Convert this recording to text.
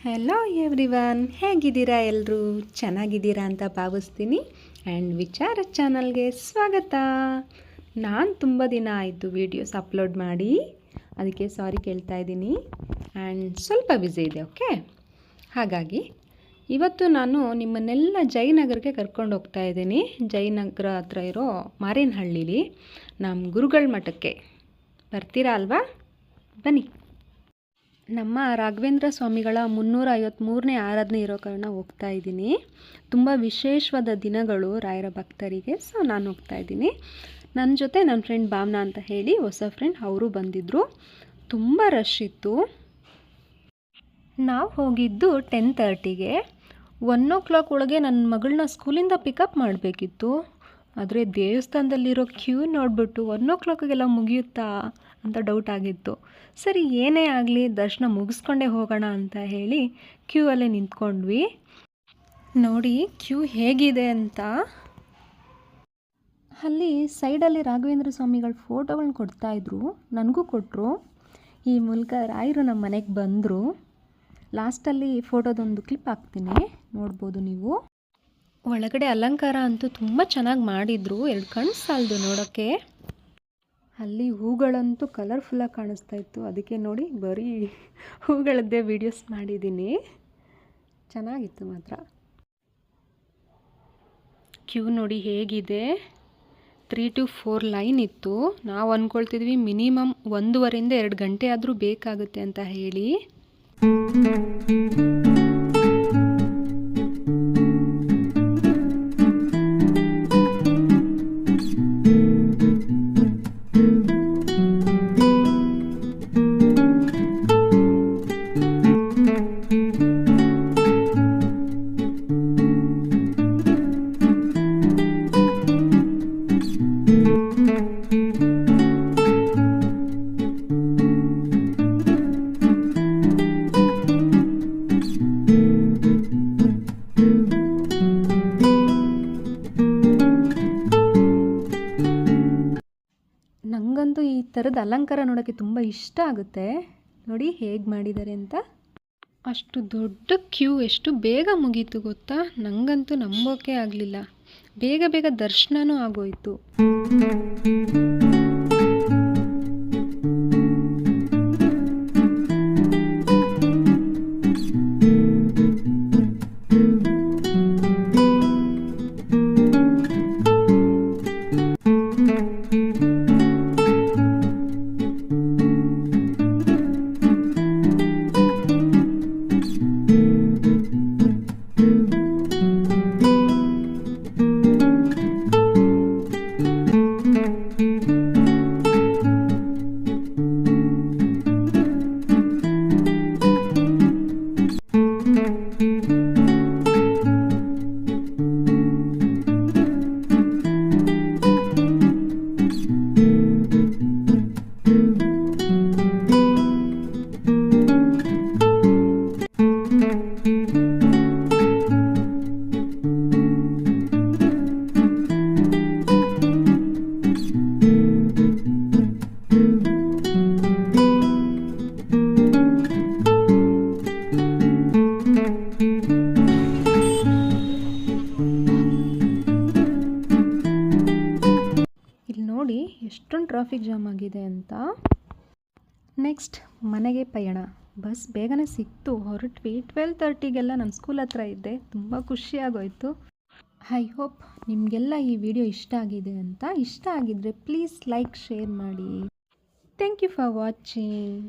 Hello everyone, ಹೇಗಿದ್ದೀರಾ? ಎಲ್ಲರೂ ಚೆನ್ನಾಗಿದ್ದೀರಾ ಅಂತ ಭಾವಿಸ್ತೀನಿ. ಆ್ಯಂಡ್ ವಿಚಾರ ಚಾನಲ್ಗೆ ಸ್ವಾಗತ. ನಾನು ತುಂಬ ದಿನ ಆಯಿತು ವೀಡಿಯೋಸ್ ಅಪ್ಲೋಡ್ ಮಾಡಿ, ಅದಕ್ಕೆ ಸಾರಿ ಕೇಳ್ತಾ ಇದ್ದೀನಿ. ಆ್ಯಂಡ್ ಸ್ವಲ್ಪ ಬ್ಯುಸಿ ಇದೆ, ಓಕೆ. ಹಾಗಾಗಿ ಇವತ್ತು ನಾನು ನಿಮ್ಮನ್ನೆಲ್ಲ ಜಯನಗರಕ್ಕೆ ಕರ್ಕೊಂಡು ಹೋಗ್ತಾ ಇದ್ದೀನಿ. ಜಯನಗರ ಹತ್ರ ಇರೋ ಮಾರೇನಹಳ್ಳಿಲಿ ನಮ್ಮ ಗುರುಗಳ ಮಠಕ್ಕೆ ಬರ್ತೀರಾ ಅಲ್ವಾ? ಬನ್ನಿ. ನಮ್ಮ ರಾಘವೇಂದ್ರ ಸ್ವಾಮಿಗಳ 353ನೇ ಆರಾಧನೆ ಇರೋ ಕಾರಣ ಹೋಗ್ತಾ ಇದ್ದೀನಿ. ತುಂಬ ವಿಶೇಷವಾದ ದಿನಗಳು ರಾಯರ ಭಕ್ತರಿಗೆ, ಸೊ ನಾನು ಹೋಗ್ತಾ ಇದ್ದೀನಿ. ನನ್ನ ಜೊತೆ ನನ್ನ ಫ್ರೆಂಡ್ ಭಾವನಾ ಅಂತ ಹೇಳಿ ಹೊಸ ಫ್ರೆಂಡ್, ಅವರು ಬಂದಿದ್ದರು. ತುಂಬ ರಶ್ ಇತ್ತು. ನಾವು ಹೋಗಿದ್ದು 10:30ಗೆ. 1 ಒಳಗೆ ನನ್ನ ಮಗಳನ್ನ ಸ್ಕೂಲಿಂದ ಪಿಕಪ್ ಮಾಡಬೇಕಿತ್ತು. ಆದರೆ ದೇವಸ್ಥಾನದಲ್ಲಿರೋ ಕ್ಯೂ ನೋಡಿಬಿಟ್ಟು 1 ಮುಗಿಯುತ್ತಾ ಅಂತ ಡೌಟ್ ಆಗಿತ್ತು. ಸರಿ, ಏನೇ ಆಗಲಿ ದರ್ಶನ ಮುಗಿಸ್ಕೊಂಡೇ ಹೋಗೋಣ ಅಂತ ಹೇಳಿ ಕ್ಯೂ ಅಲ್ಲೇ ನಿಂತ್ಕೊಂಡ್ವಿ. ನೋಡಿ ಕ್ಯೂ ಹೇಗಿದೆ ಅಂತ. ಅಲ್ಲಿ ಸೈಡಲ್ಲಿ ರಾಘವೇಂದ್ರ ಸ್ವಾಮಿಗಳ ಫೋಟೋಗಳನ್ನ ಕೊಡ್ತಾಯಿದ್ರು, ನನಗೂ ಕೊಟ್ಟರು. ಈ ಮೂಲಕ ರಾಯರು ನಮ್ಮ ಮನೆಗೆ ಬಂದರು. ಲಾಸ್ಟಲ್ಲಿ ಫೋಟೋದೊಂದು ಕ್ಲಿಪ್ ಹಾಕ್ತೀನಿ, ನೋಡ್ಬೋದು ನೀವು. ಒಳಗಡೆ ಅಲಂಕಾರ ಅಂತೂ ತುಂಬ ಚೆನ್ನಾಗಿ ಮಾಡಿದರು, 2 ಕಣ್ಣು ಸಾಲದು ನೋಡೋಕ್ಕೆ. ಅಲ್ಲಿ ಹೂಗಳಂತೂ ಕಲರ್ಫುಲ್ಲಾಗಿ ಕಾಣಿಸ್ತಾ ಇತ್ತು, ಅದಕ್ಕೆ ನೋಡಿ ಬರೀ ಹೂಗಳದ್ದೇ ವೀಡಿಯೋಸ್ ಮಾಡಿದ್ದೀನಿ. ಚೆನ್ನಾಗಿತ್ತು ಮಾತ್ರ. ಕ್ಯೂ ನೋಡಿ ಹೇಗಿದೆ. 3 to 4 ಲೈನ್ ಇತ್ತು. ನಾವು ಅಂದ್ಕೊಳ್ತಿದ್ವಿ ಮಿನಿಮಮ್ 1.5 2 ಗಂಟೆ ಆದರೂ ಬೇಕಾಗುತ್ತೆ ಅಂತ ಹೇಳಿ. ನನಗಂತೂ ಈ ಥರದ ಅಲಂಕಾರ ನೋಡೋಕ್ಕೆ ತುಂಬ ಇಷ್ಟ ಆಗುತ್ತೆ. ನೋಡಿ ಹೇಗೆ ಮಾಡಿದ್ದಾರೆ ಅಂತ. ಅಷ್ಟು ದೊಡ್ಡ ಕ್ಯೂ ಎಷ್ಟು ಬೇಗ ಮುಗೀತು ಗೊತ್ತಾ? ನನಗಂತೂ ನಂಬೋಕೆ ಆಗಲಿಲ್ಲ. ಬೇಗ ಬೇಗ ದರ್ಶನನೂ ಆಗೋಯಿತು. ನೋಡಿ ಎಷ್ಟೊಂದು ಟ್ರಾಫಿಕ್ ಜಾಮ್ ಆಗಿದೆ ಅಂತ. ನೆಕ್ಸ್ಟ್ ಮನೆಗೆ ಪಯಣ. ಬಸ್ ಬೇಗನೆ ಸಿಕ್ತು, ಹೊರಟ್ವಿ. 12:30ಗೆಲ್ಲ ನನ್ನ ಸ್ಕೂಲ್ ಹತ್ರ ಇದ್ದೆ. ತುಂಬ ಖುಷಿಯಾಗೋಯಿತು. ಐ ಹೋಪ್ ನಿಮಗೆಲ್ಲ ಈ ವಿಡಿಯೋ ಇಷ್ಟ ಆಗಿದೆ ಅಂತ. ಇಷ್ಟ ಆಗಿದ್ದರೆ ಪ್ಲೀಸ್ ಲೈಕ್, ಶೇರ್ ಮಾಡಿ. Thank you for watching.